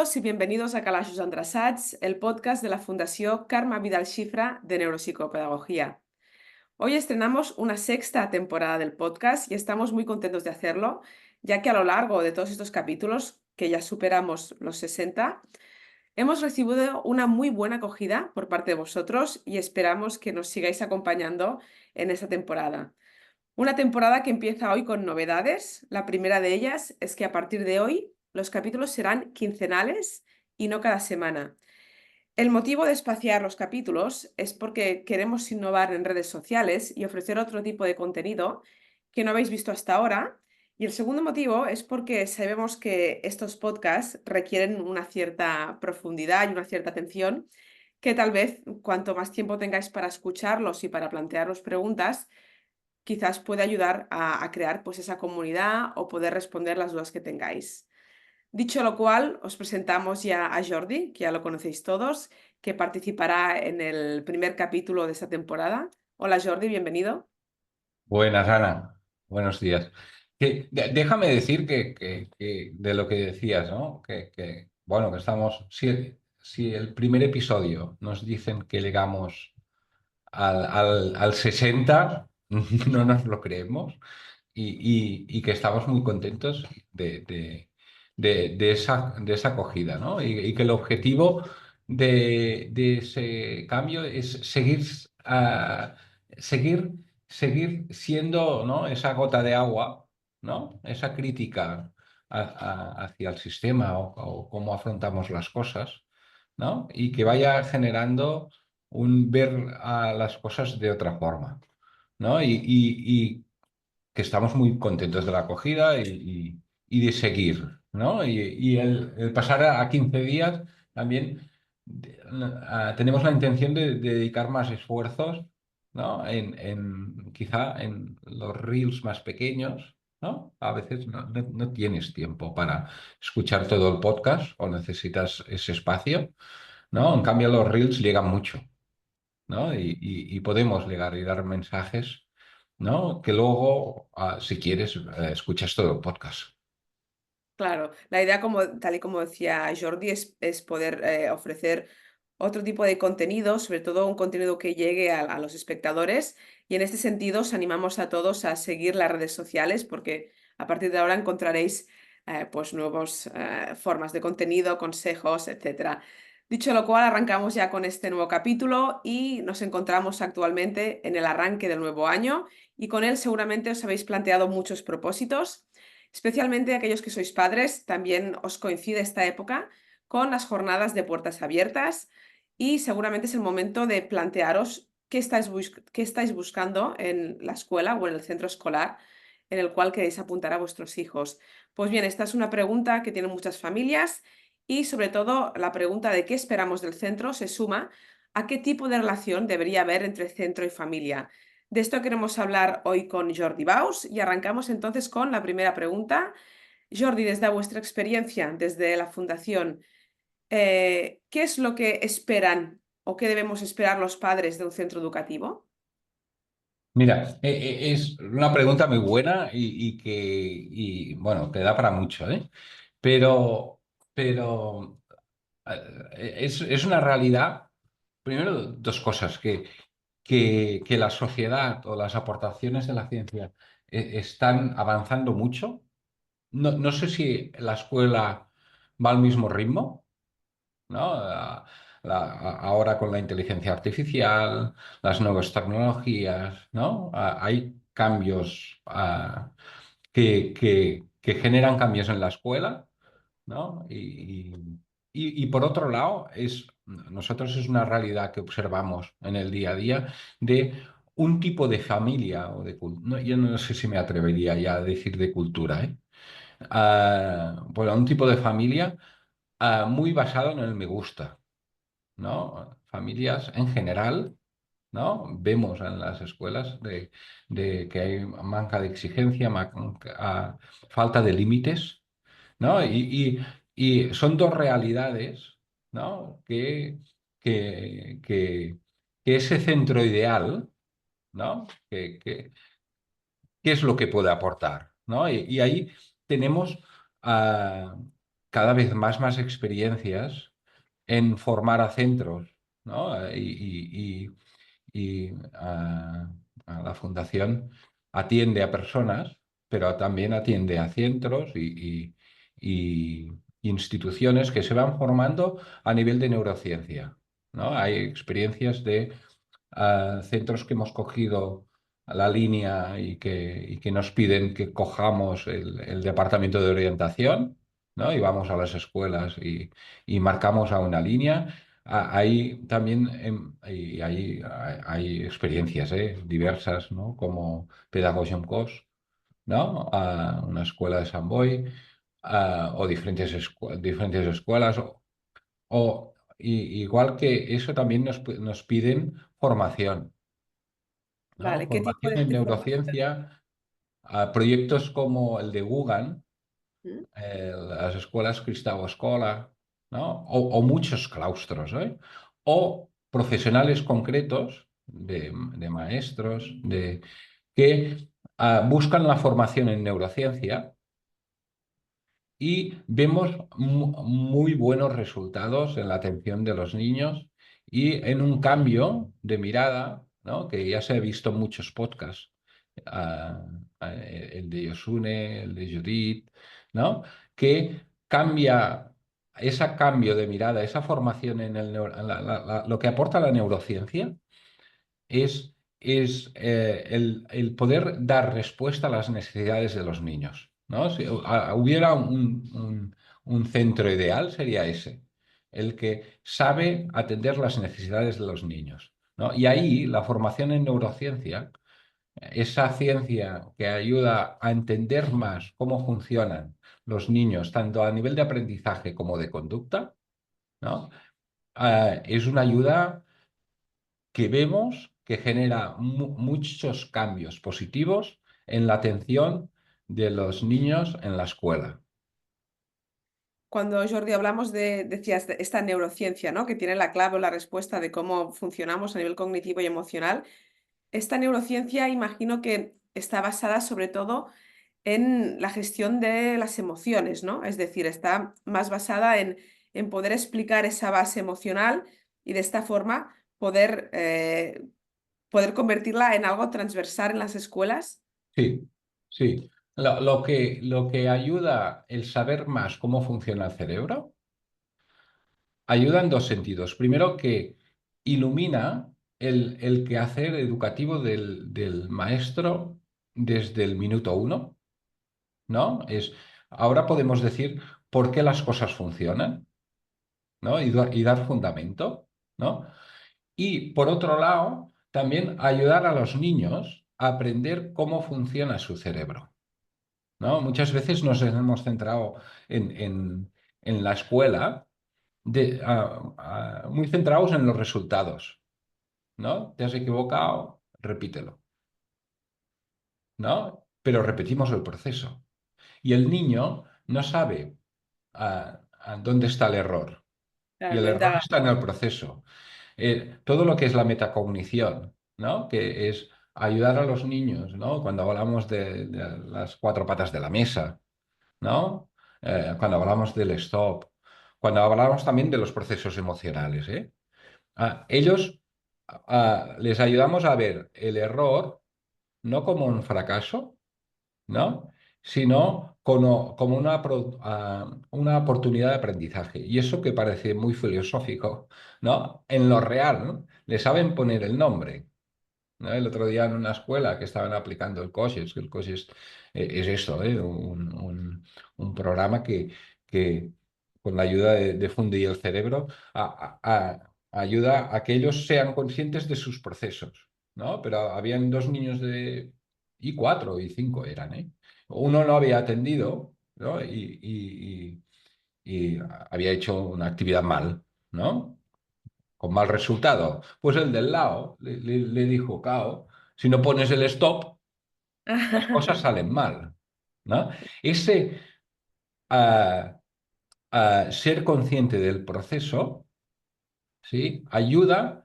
todos y bienvenidos a Calaixos Endreçats, el podcast de la Fundació Carme Vidal Xifra de Neuropsicopedagogía. Hoy estrenamos una sexta temporada del podcast y estamos muy contentos de hacerlo, ya que a lo largo de todos estos capítulos, que ya superamos los 60, hemos recibido una muy buena acogida por parte de vosotros y esperamos que nos sigáis acompañando en esta temporada. Una temporada que empieza hoy con novedades. La primera de ellas es que a partir de hoy los capítulos serán quincenales y no cada semana. El motivo de espaciar los capítulos es porque queremos innovar en redes sociales y ofrecer otro tipo de contenido que no habéis visto hasta ahora. Y el segundo motivo es porque sabemos que estos podcasts requieren una cierta profundidad y una cierta atención, que tal vez cuanto más tiempo tengáis para escucharlos y para plantearos preguntas, quizás puede ayudar a crear pues esa comunidad o poder responder las dudas que tengáis. Dicho lo cual, os presentamos ya a Jordi, que ya lo conocéis todos, que participará en el primer capítulo de esta temporada. Hola Jordi, bienvenido. Buenas, Ana. Buenos días. Déjame decir que de lo que decías, ¿no? Bueno, que estamos. Si el primer episodio nos dicen que llegamos al 60, no nos lo creemos y que estamos muy contentos de esa acogida, ¿no? Y que el objetivo de ese cambio es seguir, seguir siendo, ¿no? Esa gota de agua, ¿no? Esa crítica hacia el sistema o cómo afrontamos las cosas, ¿no? Y que vaya generando un ver a las cosas de otra forma, ¿no? Y que estamos muy contentos de la acogida y de seguir, ¿no? Y el pasar a 15 días también tenemos la intención de dedicar más esfuerzos, ¿no? Quizá en los reels más pequeños, ¿no? A veces no tienes tiempo para escuchar todo el podcast o necesitas ese espacio, ¿no? En cambio, los reels llegan mucho, ¿no? Y podemos llegar y dar mensajes, ¿no? Que luego, si quieres, escuchas todo el podcast. Claro, la idea, como, tal y como decía Jordi, es poder ofrecer otro tipo de contenido, sobre todo un contenido que llegue a los espectadores. Y en este sentido, os animamos a todos a seguir las redes sociales porque a partir de ahora encontraréis pues nuevas formas de contenido, consejos, etcétera. Dicho lo cual, arrancamos ya con este nuevo capítulo y nos encontramos actualmente en el arranque del nuevo año y con él seguramente os habéis planteado muchos propósitos. Especialmente aquellos que sois padres, también os coincide esta época con las jornadas de puertas abiertas y seguramente es el momento de plantearos qué estáis buscando en la escuela o en el centro escolar en el cual queréis apuntar a vuestros hijos. Pues bien, esta es una pregunta que tienen muchas familias y sobre todo la pregunta de qué esperamos del centro se suma a qué tipo de relación debería haber entre centro y familia. De esto queremos hablar hoy con Jordi Baus y arrancamos entonces con la primera pregunta. Jordi, desde vuestra experiencia, desde la Fundación, ¿qué es lo que esperan o qué debemos esperar los padres de un centro educativo? Mira, es una pregunta muy buena bueno, te da para mucho, ¿eh? Pero, pero es una realidad, primero, dos cosas, que la sociedad o las aportaciones de la ciencia están avanzando mucho. No sé si la escuela va al mismo ritmo, ¿no? Ahora con la inteligencia artificial, las nuevas tecnologías, ¿no? Hay cambios que generan cambios en la escuela, ¿no? Y por otro lado, nosotros es una realidad que observamos en el día a día de un tipo de familia o de cultura. Yo no sé si me atrevería ya a decir de cultura, ¿eh? Bueno, un tipo de familia muy basado en el me gusta, ¿no? Familias en general, ¿no? Vemos en las escuelas de que hay manca de exigencia, falta de límites, ¿no? Y son dos realidades, ¿no? Que ese centro ideal, ¿no? ¿Qué es lo que puede aportar? ¿No? Y ahí tenemos, ah, cada vez más experiencias en formar a centros, ¿no? Y la fundación atiende a personas, pero también atiende a centros y instituciones que se van formando a nivel de neurociencia, ¿no? Hay experiencias de centros que hemos cogido la línea y que nos piden que cojamos el departamento de orientación, ¿no? Y vamos a las escuelas y marcamos a una línea. Hay también hay experiencias diversas, ¿no? Como Pedagogy Cos, ¿no? Una escuela de San Boi, o diferentes escuelas, igual que eso también nos piden formación, ¿no? Vale, ¿qué tipo Formación en de formación? neurociencia, a proyectos como el de Guggen, ¿Mm? las escuelas Cristau Escola, ¿no? O muchos claustros, ¿eh? O profesionales concretos de maestros que buscan la formación en neurociencia y vemos muy buenos resultados en la atención de los niños y en un cambio de mirada, ¿no? Que ya se ha visto en muchos podcasts, ah, el de Yosune, el de Judith, ¿no? Que cambia ese cambio de mirada, esa formación en lo que aporta la neurociencia es el poder dar respuesta a las necesidades de los niños, ¿no? Si hubiera un centro ideal, sería ese, el que sabe atender las necesidades de los niños, ¿no? Y ahí la formación en neurociencia, esa ciencia que ayuda a entender más cómo funcionan los niños, tanto a nivel de aprendizaje como de conducta, ¿no? Es una ayuda que vemos que genera muchos cambios positivos en la atención de los niños en la escuela. Cuando, Jordi, hablamos decías, de esta neurociencia, ¿no? Que tiene la clave o la respuesta de cómo funcionamos a nivel cognitivo y emocional. Esta neurociencia imagino que está basada sobre todo en la gestión de las emociones, ¿no? Es decir, está más basada en poder explicar esa base emocional y de esta forma poder convertirla en algo transversal en las escuelas. Sí, sí. Lo que ayuda el saber más cómo funciona el cerebro, ayuda en dos sentidos. Primero, que ilumina el quehacer educativo del maestro desde el minuto uno, ¿no? Ahora podemos decir por qué las cosas funcionan, ¿no? Y dar fundamento, ¿no? Y por otro lado, también ayudar a los niños a aprender cómo funciona su cerebro, ¿no? Muchas veces nos hemos centrado en la escuela, muy centrados en los resultados, ¿no? Te has equivocado, repítelo, ¿no? Pero repetimos el proceso. Y el niño no sabe dónde está el error. Y Claro, el no error indaga. está en el proceso. Todo lo que es la metacognición, ¿no? Que es ayudar a los niños, ¿no? Cuando hablamos de las cuatro patas de la mesa, ¿no? Cuando hablamos del stop, cuando hablamos también de los procesos emocionales, ¿eh? Ellos les ayudamos a ver el error no como un fracaso, ¿no? Sino como una oportunidad de aprendizaje. Y eso que parece muy filosófico, ¿no? En lo real, ¿no? Le saben poner el nombre, ¿no? El otro día en una escuela que estaban aplicando el COSES, que el COSES es esto, ¿eh? Un programa que con la ayuda de Funde y el cerebro ayuda a que ellos sean conscientes de sus procesos, ¿no? Pero habían dos niños y cuatro y cinco eran, ¿eh? Uno no había atendido, ¿no? Y había hecho una actividad mal, ¿no? Con mal resultado. Pues el del lado le dijo, Cao, si no pones el stop, las cosas salen mal, ¿no? Ese ah, ser consciente del proceso, ¿sí? Ayuda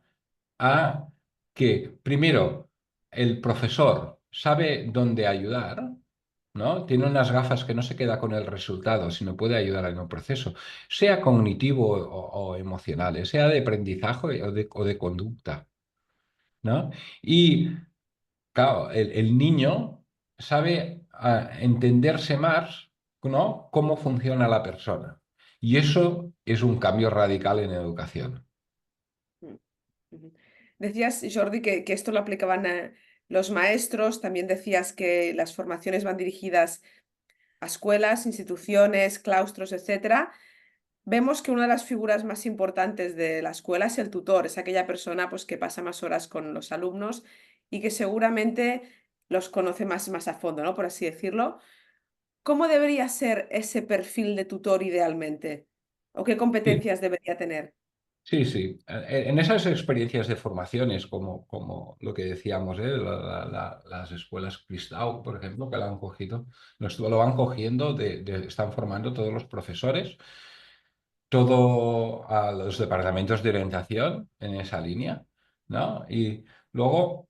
a que, primero, el profesor sabe dónde ayudar, ¿no? Tiene unas gafas que no se queda con el resultado, sino puede ayudar en el proceso, sea cognitivo o emocional, sea de aprendizaje o de conducta, ¿no? Y claro, el niño sabe entenderse más, ¿no? Cómo funciona la persona. Y eso es un cambio radical en educación. Mm, ujú. Decías, Jordi, que esto lo aplicaban los maestros, también decías que las formaciones van dirigidas a escuelas, instituciones, claustros, etcétera. Vemos que una de las figuras más importantes de la escuela es el tutor, es aquella persona pues, que pasa más horas con los alumnos y que seguramente los conoce más a fondo, ¿no? Por así decirlo. ¿Cómo debería ser ese perfil de tutor idealmente? ¿O qué Sí, competencias debería tener? sí, sí. En esas experiencias de formaciones, como lo que decíamos, las escuelas Cristau, por ejemplo, que lo han cogido, lo van cogiendo, están formando todos los profesores, todo a los departamentos de orientación en esa línea, ¿no? Y luego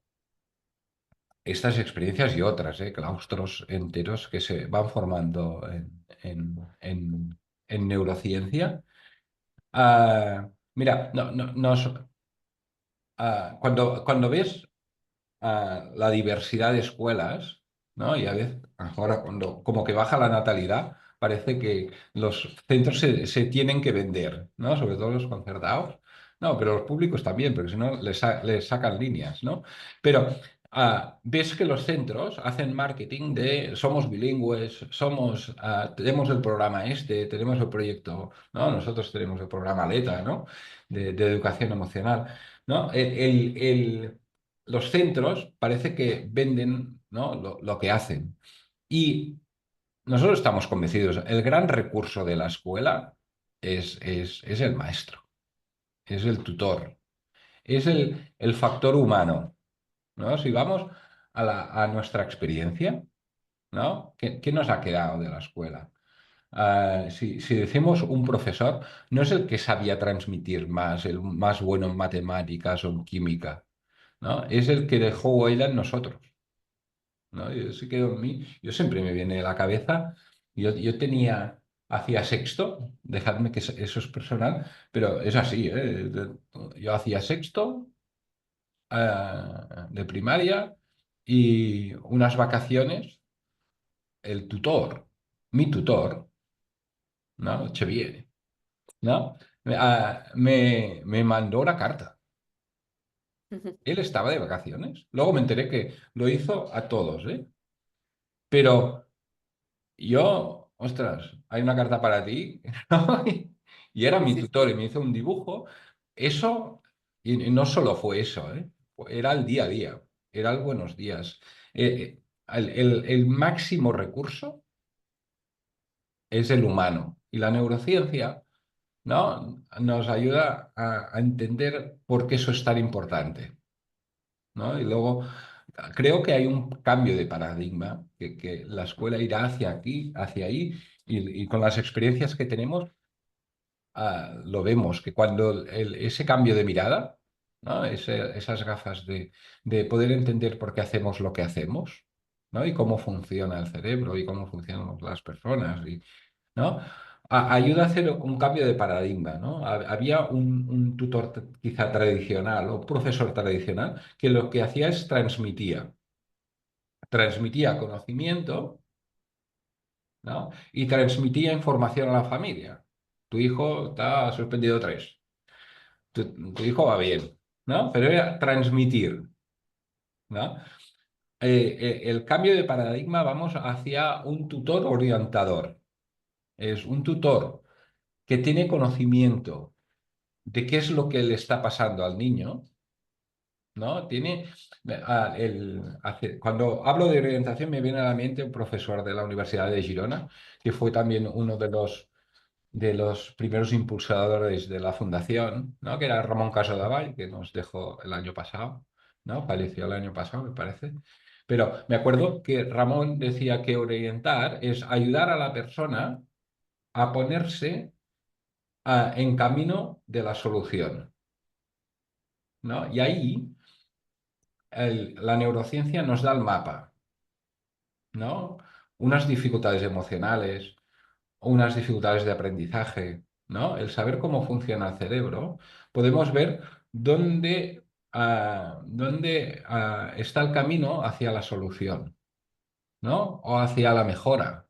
estas experiencias y otras, claustros enteros que se van formando en neurociencia. Mira, cuando ves la diversidad de escuelas, ¿no? Y a veces, ahora cuando como que baja la natalidad, parece que los centros se tienen que vender, ¿no? Sobre todo los concertados. No, pero los públicos también, porque si no les sacan líneas, ¿no? Pero ves que los centros hacen marketing de somos bilingües, tenemos el programa este, tenemos el proyecto, ¿no? Nosotros tenemos el programa Aleta, ¿no? De educación emocional, ¿no? Los centros parece que venden, ¿no? Lo que hacen. Y nosotros estamos convencidos, el gran recurso de la escuela es el maestro, es el tutor, es el factor humano, ¿no? Si vamos a nuestra experiencia, ¿no? ¿Qué nos ha quedado de la escuela? Si decimos un profesor, no es el que sabía transmitir más, el más bueno en matemáticas o en química, ¿no? Es el que dejó huella en nosotros, ¿no? Yo se quedó en mí. Yo siempre me viene a la cabeza. Yo hacía sexto, dejadme que eso es personal, pero es así, ¿eh? Yo hacía sexto de primaria y unas vacaciones, el tutor, mi tutor, ¿no? Xavier, ¿no? Me mandó la carta. Él estaba de vacaciones. Luego me enteré que lo hizo a todos, ¿eh? Pero yo, ostras, hay una carta para ti, ¿no? Y era mi Sí, tutor y sí. me hizo un dibujo. Eso, y no solo fue eso, ¿eh? Era el día a día, era el buenos días. El máximo recurso es el humano y la neurociencia, ¿no? Nos ayuda a entender por qué eso es tan importante, ¿no? Y luego creo que hay un cambio de paradigma, que la escuela irá hacia aquí, hacia ahí, y con las experiencias que tenemos, lo vemos, que cuando ese cambio de mirada, ¿no? Esas gafas de poder entender por qué hacemos lo que hacemos, ¿no? Y cómo funciona el cerebro y cómo funcionan las personas, ¿no? Ayuda a hacer un cambio de paradigma, ¿no? Había un tutor quizá tradicional o profesor tradicional que lo que hacía es transmitía conocimiento, ¿no? Y transmitía información a la familia. Tu hijo está suspendido tres, tu hijo va bien, ¿no? Pero era transmitir, ¿no? El cambio de paradigma vamos hacia un tutor orientador. Es un tutor que tiene conocimiento de qué es lo que le está pasando al niño, ¿no? Cuando hablo de orientación me viene a la mente un profesor de la Universidad de Girona, que fue también uno de los primeros impulsadores de la fundación, ¿no? Que era Ramón Casadevall, que nos dejó el año pasado, ¿no? Falleció el año pasado, me parece. Pero me acuerdo que Ramón decía que orientar es ayudar a la persona a ponerse en camino de la solución, ¿no? Y ahí la neurociencia nos da el mapa, ¿no? unas dificultades emocionales, unas dificultades de aprendizaje, ¿no? El saber cómo funciona el cerebro, podemos ver dónde está el camino hacia la solución, ¿no? O hacia la mejora,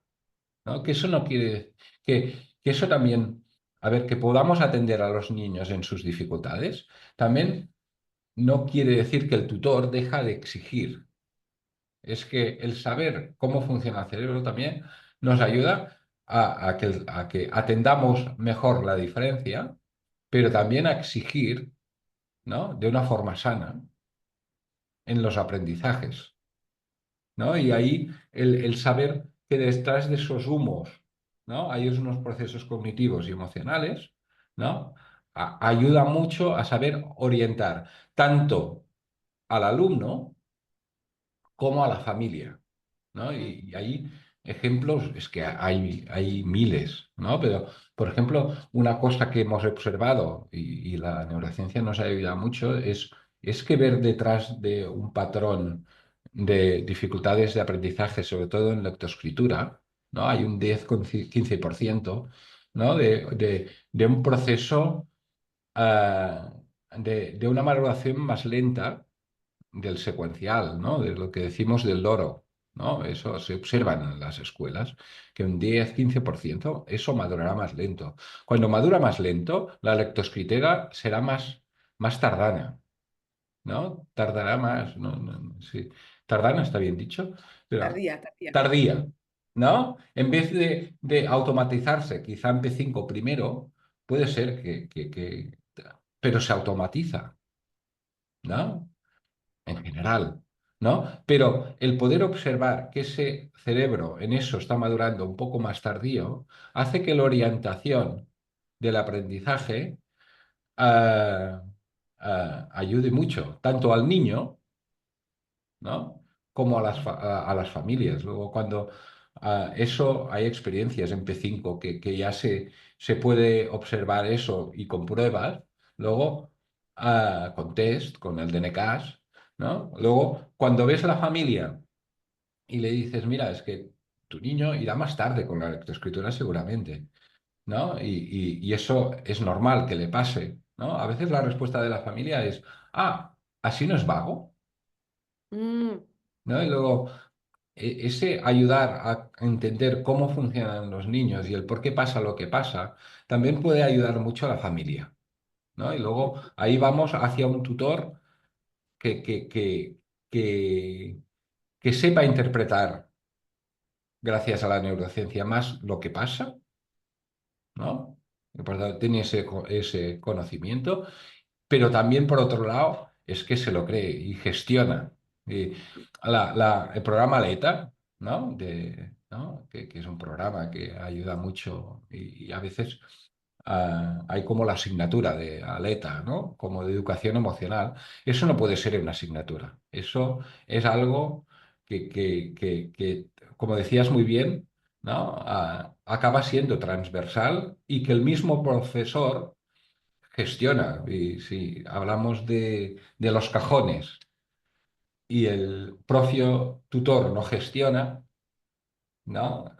¿no? Que eso no quiere que eso también, a ver, que podamos atender a los niños en sus dificultades, también no quiere decir que el tutor deja de exigir. Es que el saber cómo funciona el cerebro también nos ayuda a que atendamos mejor la diferencia, pero también a exigir, ¿no? De una forma sana en los aprendizajes, ¿no? Y ahí el saber que detrás de esos humos, ¿no? Hay unos procesos cognitivos y emocionales, ¿no? Ayuda mucho a saber orientar tanto al alumno como a la familia, ¿no? Mm. Y hay ejemplos, es que hay miles, ¿no? Pero, por ejemplo, una cosa que hemos observado y la neurociencia nos ha ayudado mucho es que ver detrás de un patrón de dificultades de aprendizaje, sobre todo en lectoescritura, ¿no? Hay un 10-15%, ¿no? De un proceso, ah, de una maduración más lenta del secuencial, ¿no? De lo que decimos del loro, ¿no? Eso se observa en las escuelas, que un 10-15% eso madurará más lento. Cuando madura más lento, la lectoescritura será más tardana, ¿no? Tardará más, sí. Tardana está bien dicho, pero Tardía, tardía. tardía, ¿no? En vez de automatizarse, quizá en P5 primero, puede ser pero se automatiza, ¿no? En general, ¿no? Pero el poder observar que ese cerebro en eso está madurando un poco más tardío hace que la orientación del aprendizaje ah, ayude mucho, tanto al niño, ¿no? Como a las familias. Luego, cuando eso hay experiencias en P5 que ya se puede observar eso y con pruebas, luego con test, con el DNCAS, ¿no? Luego, cuando ves a la familia y le dices, mira, es que tu niño irá más tarde con la lectoescritura seguramente, ¿no? Y eso es normal que le pase, ¿no? A veces la respuesta de la familia es, así no es vago, Mm, ¿no? Y luego ese ayudar a entender cómo funcionan los niños y el por qué pasa lo que pasa, también puede ayudar mucho a la familia, ¿no? Y luego ahí vamos hacia un tutor que, que, que, que, que sepa interpretar, gracias a la neurociencia, más lo que pasa, ¿no? Y por tanto, tiene ese conocimiento, pero también, por otro lado, es que se lo cree y gestiona. Y el programa Aleta, ¿no? ¿no? Que es un programa que ayuda mucho y a veces hay como la asignatura de Aleta, ¿no? Como de educación emocional. Eso no puede ser una asignatura. Eso es algo que, como decías muy bien, ¿no? Acaba siendo transversal y que el mismo profesor gestiona. Y si hablamos de los cajones y el propio tutor no gestiona, ¿no?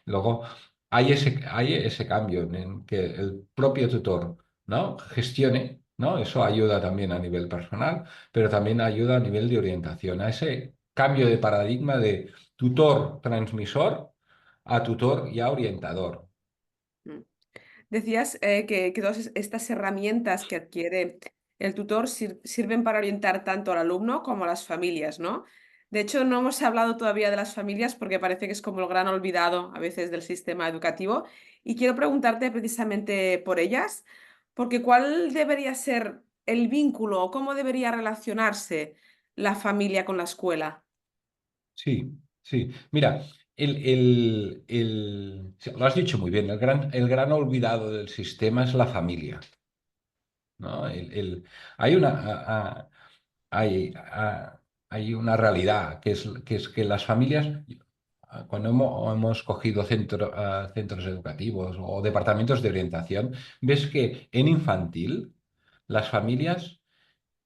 Luego hay ese cambio en que el propio tutor, ¿no? Gestione, ¿no? Eso ayuda también a nivel personal, pero también ayuda a nivel de orientación, a ese cambio de paradigma de tutor transmisor a tutor ya orientador. mm. Decías que todas estas herramientas que adquiere el tutor sirven para orientar tanto al alumno como a las familias, ¿no? De hecho, no hemos hablado todavía de las familias porque parece que es como el gran olvidado a veces del sistema educativo. Y quiero preguntarte precisamente por ellas, porque ¿cuál debería ser el vínculo o cómo debería relacionarse la familia con la escuela? Sí, sí. Mira, sí, lo has dicho muy bien, el gran olvidado del sistema es la familia, ¿no? Hay una, hay una realidad, que es que las familias, cuando hemos cogido centros educativos o departamentos de orientación, ves que en infantil las familias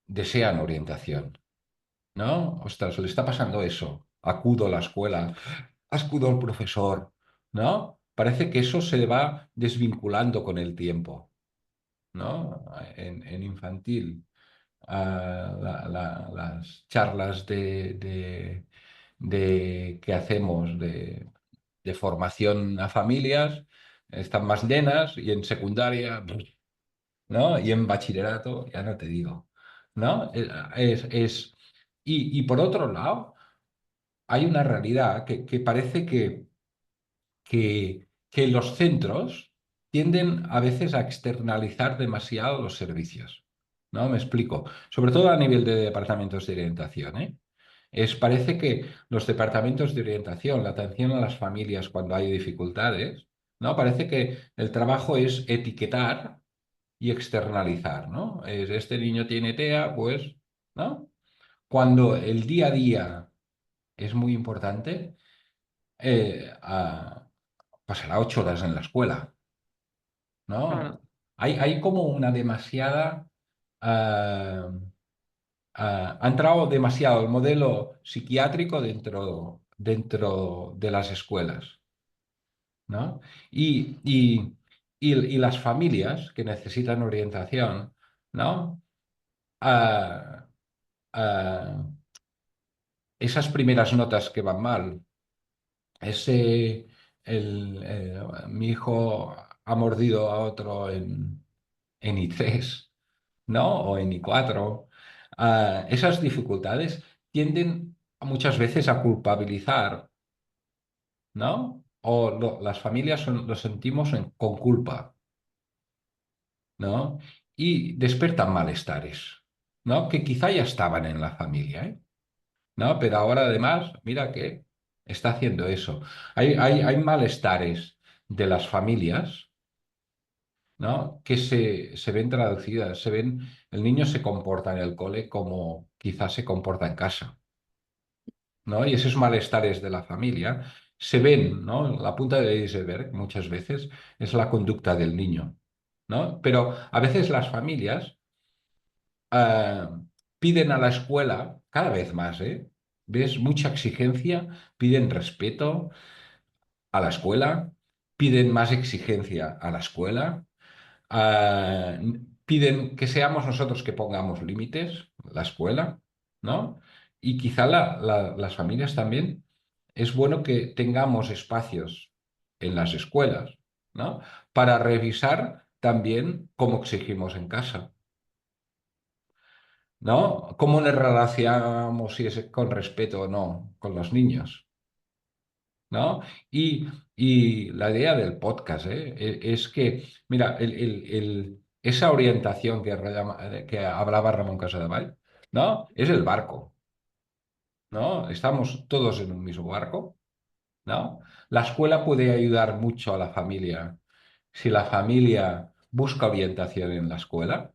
desean orientación, ¿no? Ostras, le está pasando eso. acudo a la escuela, acudo al profesor, ¿no? Parece que eso se va desvinculando con el tiempo, ¿no? En infantil, las charlas que hacemos de formación a familias están más llenas y en secundaria, ¿no? Y en bachillerato, ya no te digo, ¿no? Y por otro lado, hay una realidad que parece que los centros tienden a veces a externalizar demasiado los servicios. ¿No? Me explico. Sobre todo a nivel de departamentos de orientación, ¿eh? Parece que los departamentos de orientación, la atención a las familias cuando hay dificultades, ¿no? Parece que el trabajo es etiquetar y externalizar, ¿no? Este niño tiene TEA, pues, ¿no? Cuando el día a día es muy importante, pasará 8 horas en la escuela, Claro, ¿no? Hay como una demasiada... ah, ha entrado demasiado el modelo psiquiátrico dentro de las escuelas, ¿no? Y, y, y las familias que necesitan orientación, ¿no? Ah, ah, esas primeras notas que van mal, ese, mi hijo ha mordido a otro en I3, ¿no? O en I4. Esas dificultades tienden muchas veces a culpabilizar, ¿no? O las familias lo sentimos con culpa, ¿no? Y despertan malestares, ¿no? Que quizá ya estaban en la familia, ¿eh? ¿No? Pero ahora además, mira que está haciendo eso. Hay malestares de las familias, ¿no? Que se ven traducidas, el niño se comporta en el cole como quizás se comporta en casa, ¿no? Y esos malestares de la familia se ven, ¿no? La punta del iceberg muchas veces es la conducta del niño, ¿no? Pero a veces las familias eh, piden a la escuela, cada vez más, ¿eh? ¿Ves? Mucha exigencia, piden respeto a la escuela, piden más exigencia a la escuela, ah, piden que seamos nosotros que pongamos límites, la escuela, ¿no? Y quizá las familias también, es bueno que tengamos espacios en las escuelas, ¿no? Para revisar también cómo exigimos en casa, ¿no? Cómo nos relacionamos, si es con respeto o no, con los niños. ¿No? Y, y la idea del podcast, ¿eh? Es que, mira, esa orientación que hablaba Ramón Casadevall, ¿no? Es el barco, ¿no? Estamos todos en un mismo barco, ¿no? La escuela puede ayudar mucho a la familia si la familia busca orientación en la escuela,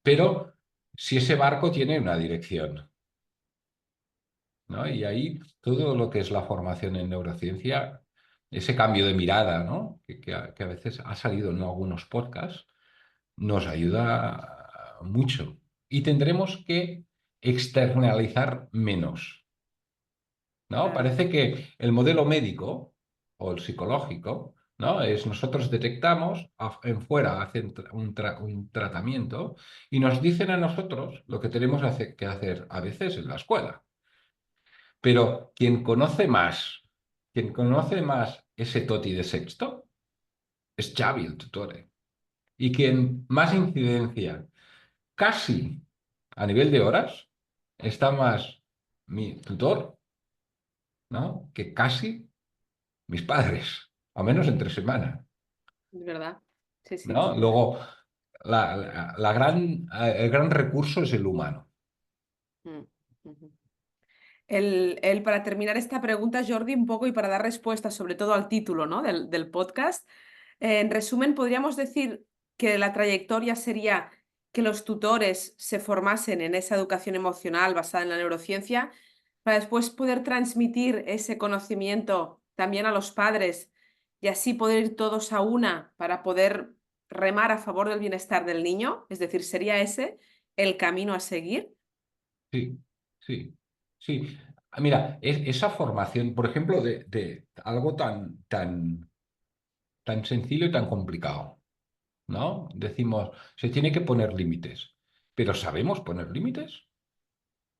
pero si ese barco tiene una dirección. ¿No? Y ahí todo lo que es la formación en neurociencia, ese cambio de mirada, ¿no? Que a veces ha salido en algunos podcasts, nos ayuda mucho. Y tendremos que externalizar menos, ¿no? claro. Parece que el modelo médico o el psicológico, ¿no? Es nosotros detectamos en fuera, hacen un tratamiento y nos dicen a nosotros lo que tenemos que hacer a veces en la escuela. Pero quien conoce más ese Toti de sexto es Xavi, el tutore. Y quien más incidencia, casi a nivel de horas, está más mi tutor, ¿no? Que casi mis padres, al menos entre semana, Es verdad. Sí, sí. ¿no? Luego, el gran recurso es el humano. Mm, ujú. Para terminar esta pregunta, Jordi, un poco y para dar respuesta sobre todo al título, ¿no? del podcast, en resumen, podríamos decir que la trayectoria sería que los tutores se formasen en esa educación emocional basada en la neurociencia para después poder transmitir ese conocimiento también a los padres y así poder ir todos a una para poder remar a favor del bienestar del niño. Es decir, ¿sería ese el camino a seguir? Sí, sí, sí. Mira, esa formación, por ejemplo, de algo tan sencillo y tan complicado, ¿no? Decimos, se tiene que poner límites, pero ¿sabemos poner límites?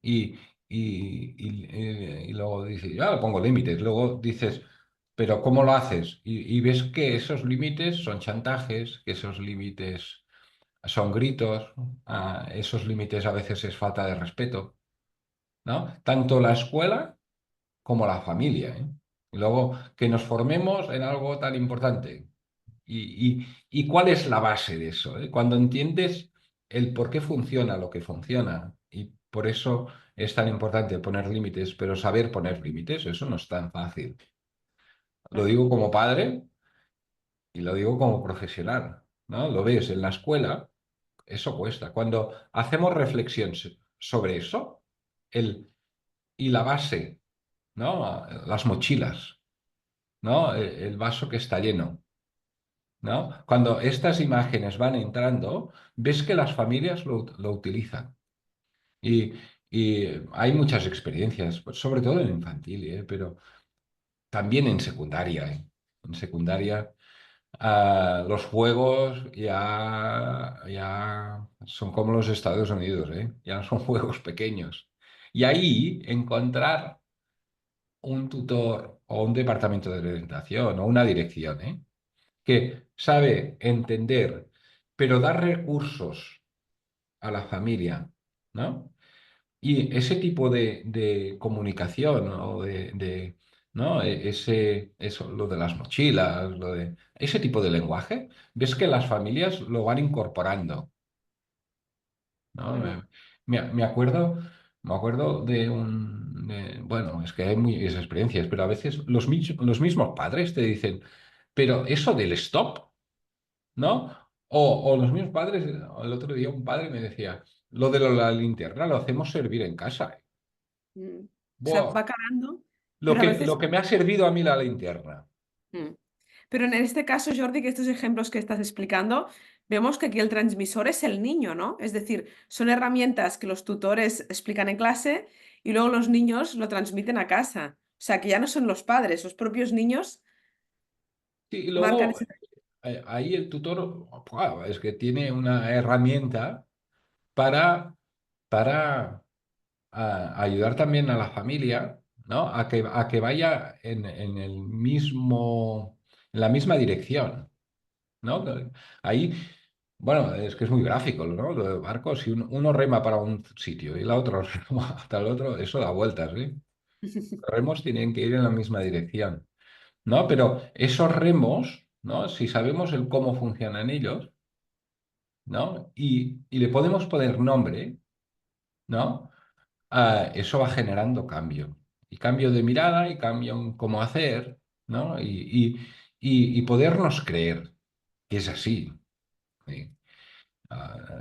Y, y luego dices, ya le pongo límites. Luego dices, pero ¿cómo lo haces? Y ves que esos límites son chantajes, que esos límites son gritos, esos límites a veces es falta de respeto, ¿no? Tanto la escuela como la familia, ¿eh? Y luego que nos formemos en algo tan importante. ¿Y cuál es la base de eso, eh? Cuando entiendes el por qué funciona lo que funciona, y por eso es tan importante poner límites, pero saber poner límites, eso no es tan fácil. Lo Claro. digo como padre y lo digo como profesional, ¿no? Lo ves en la escuela, eso cuesta. Cuando hacemos reflexión sobre eso, el, y la base, ¿no? Las mochilas, ¿no? El vaso que está lleno. ¿No? Cuando estas imágenes van entrando, ves que las familias lo utilizan. Y, y hay muchas experiencias, pues, sobre todo en infantil, pero también en secundaria, ¿eh? En secundaria, los juegos ya son como los Estados Unidos, ¿eh? Ya no son juegos pequeños. Y ahí encontrar un tutor o un departamento de orientación o una dirección, que sabe entender, pero dar recursos a la familia, ¿no? Y ese tipo de comunicación, ¿no? ¿no? Eso, lo de las mochilas, ese tipo de lenguaje, ves que las familias lo van incorporando, ¿no? Ujú. Me acuerdo bueno, es que hay muchas experiencias, pero a veces los mismos padres te dicen, pero eso del stop, ¿no? O los mismos padres, el otro día un padre me decía, lo de la linterna lo hacemos servir en casa. Mm. O sea, Buah, va calando, lo pero a que, lo veces... que me ha servido a mí la linterna. Mm. Pero en este caso, Jordi, que estos ejemplos que estás explicando, vemos que aquí el transmisor es el niño, ¿no? Es decir, son herramientas que los tutores explican en clase y luego los niños lo transmiten a casa. O sea, que ya no son los padres, los propios niños Sí, y marcan luego ese... ahí el tutor, buah, es que tiene una herramienta para, para ayudar también a la familia, ¿no? A que vaya en la misma dirección, ¿no? Ahí, bueno, es que es muy gráfico, ¿no? Lo de barcos, si uno rema para un sitio y la otra rema hasta el otro, eso da vueltas, ¿eh? Los remos tienen que ir en la misma dirección, ¿no? Pero esos remos, ¿no? Si sabemos el cómo funcionan ellos, ¿no? Y le podemos poner nombre, ¿no? Eso va generando cambio. Y cambio de mirada y cambio en cómo hacer, ¿no? Y podernos creer que es así. ¿Sí?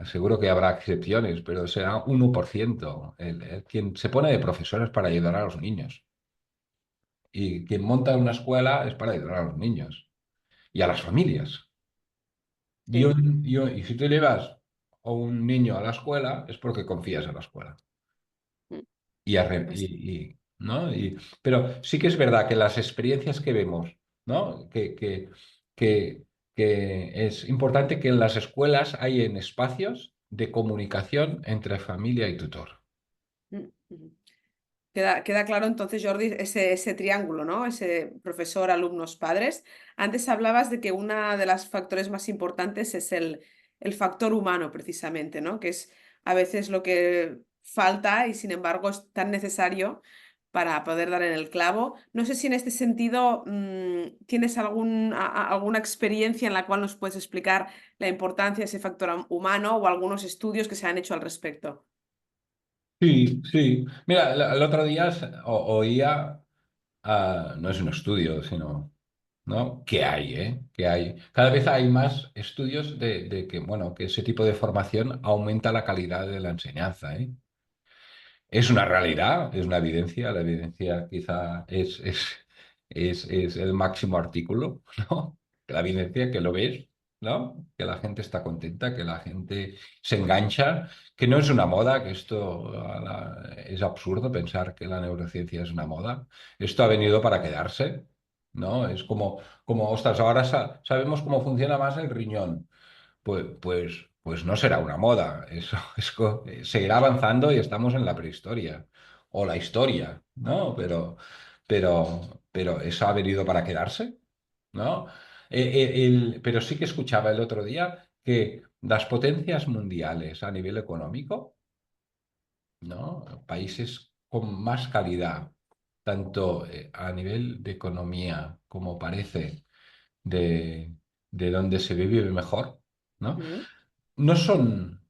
Seguro que habrá excepciones, pero será 1% quien se pone de profesores para ayudar a los niños. Y quien monta una escuela es para ayudar a los niños y a las familias. Y, Sí, y si tú llevas a un niño a la escuela es porque confías en la escuela. mm, Y, pues ¿no? Pero sí que es verdad que las experiencias que vemos, ¿no? Que, que es importante que en las escuelas hay en espacios de comunicación entre familia y tutor. ujú. Queda claro entonces, Jordi, ese triángulo, ¿no? Ese profesor, alumnos, padres. Antes hablabas de que uno de los factores más importantes es el factor humano, precisamente, ¿no? Que es a veces lo que falta y sin embargo es tan necesario para poder dar en el clavo. No sé si en este sentido tienes alguna experiencia en la cual nos puedes explicar la importancia de ese factor humano o algunos estudios que se han hecho al respecto. Sí, sí. Mira, el otro día oía, no es un estudio, sino, ¿no? Que hay, ¿eh? Que hay. Cada vez hay más estudios de que, bueno, que ese tipo de formación aumenta la calidad de la enseñanza, ¿eh? Es una realidad, es una evidencia. La evidencia quizá es el máximo artículo, ¿no? La evidencia que lo ves. ¿no? Que la gente está contenta, que la gente se engancha, que no es una moda, que esto es absurdo pensar que la neurociencia es una moda. Esto ha venido para quedarse, ¿no? Es como ostras, ahora sabemos cómo funciona más el riñón. Pues no será una moda, eso seguirá avanzando y estamos en la prehistoria o la historia, ¿no? Pero eso ha venido para quedarse, ¿no? Pero sí que escuchaba el otro día que las potencias mundiales a nivel económico, ¿no? Países con más calidad, tanto a nivel de economía como parece de donde se vive mejor, ¿no? Ujú. No son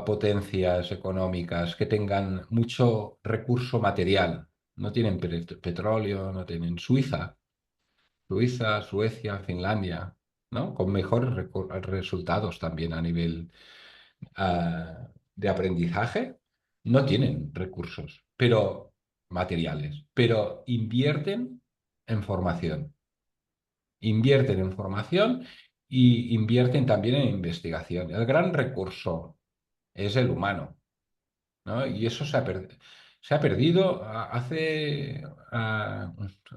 potencias económicas que tengan mucho recurso material. No tienen petróleo, no tienen Suiza, Suecia, Finlandia, ¿no? Con mejores resultados también a nivel de aprendizaje. No tienen recursos, pero materiales, pero invierten en formación y invierten también en investigación. El gran recurso es el humano, ¿no? Y eso se ha perdido el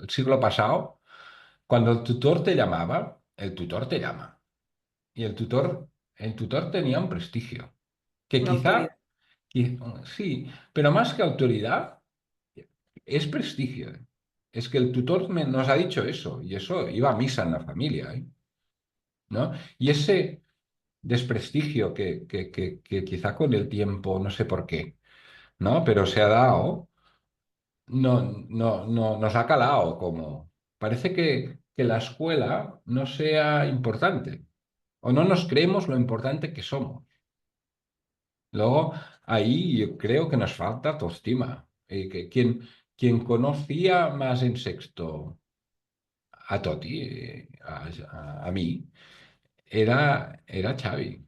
siglo pasado, cuando el tutor te llamaba, el tutor te llama. Y el tutor tenía un prestigio, que Una autoridad. sí, pero más que autoridad, es prestigio. Es que el tutor nos ha dicho eso, y eso iba a misa en la familia, ¿eh? ¿No? Y ese desprestigio que quizá con el tiempo, no sé por qué, ¿no? Pero se ha dado, nos ha calado como... Parece que la escuela no sea importante o no nos creemos lo importante que somos. Luego, ahí yo creo que nos falta autoestima. Quien conocía más en sexto a Toti, a mí, era Xavi.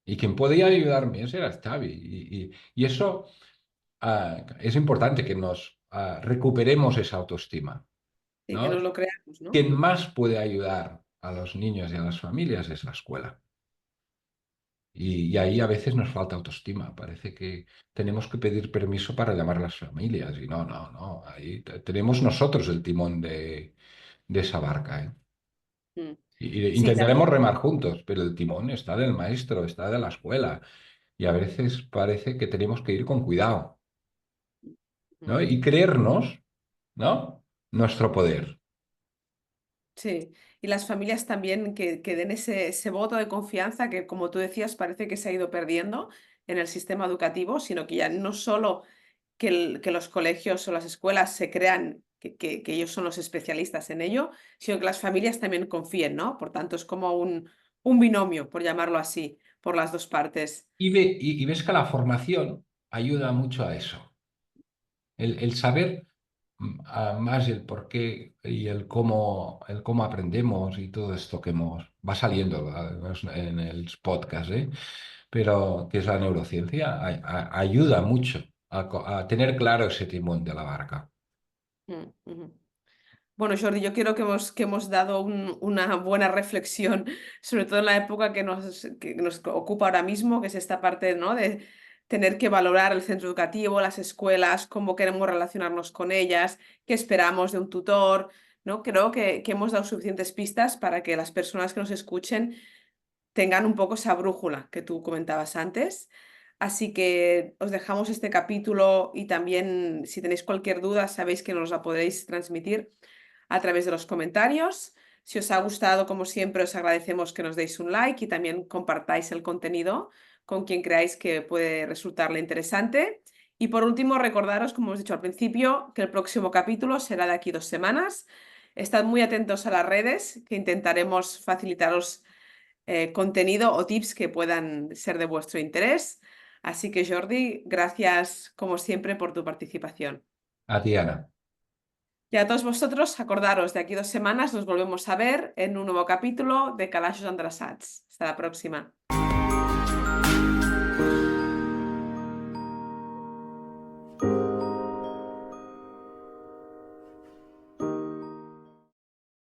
Y quien podía ayudarme era Xavi. Y eso es importante que nos recuperemos esa autoestima, Y que ¿no? nos lo creamos, ¿no? Quien más puede ayudar a los niños y a las familias es la escuela. Y ahí a veces nos falta autoestima. Parece que tenemos que pedir permiso para llamar a las familias. Y no. Ahí tenemos nosotros el timón de esa barca, ¿eh? Mm. Y Sí, intentaremos remar juntos, pero el timón está del maestro, está de la escuela. Y a veces parece que tenemos que ir con cuidado, mm, ¿no? Y creernos, ¿no? Nuestro poder. sí. Y las familias también que den ese voto de confianza que, como tú decías, parece que se ha ido perdiendo en el sistema educativo, sino que ya no solo que los colegios o las escuelas se crean que ellos son los especialistas en ello, sino que las familias también confíen, ¿no? Por tanto, es como un binomio, por llamarlo así, por las dos partes. Y ves que la formación ayuda mucho a eso. El saber más el por qué y el cómo aprendemos y todo esto que va saliendo en el podcast, ¿eh? Pero que es la neurociencia, ayuda mucho a tener claro ese timón de la barca. Mm, ujú. Bueno, Jordi, yo creo que hemos dado una buena reflexión, sobre todo en la época que nos ocupa ahora mismo, que es esta parte, ¿no? De tener que valorar el centro educativo, las escuelas, cómo queremos relacionarnos con ellas, qué esperamos de un tutor, ¿no? Creo que hemos dado suficientes pistas para que las personas que nos escuchen tengan un poco esa brújula que tú comentabas antes. Así que os dejamos este capítulo y también si tenéis cualquier duda sabéis que nos la podréis transmitir a través de los comentarios. Si os ha gustado, como siempre, os agradecemos que nos deis un like y también compartáis el contenido con quien creáis que puede resultarle interesante. Y por último, recordaros, como os he dicho al principio, que el próximo capítulo será de aquí 2 semanas. Estad muy atentos a las redes, que intentaremos facilitaros contenido o tips que puedan ser de vuestro interés. Así que Jordi, gracias como siempre por tu participación. A ti, Ana. Y a todos vosotros, acordaros, de aquí 2 semanas nos volvemos a ver en un nuevo capítulo de Calajos Andrasats. Hasta la próxima.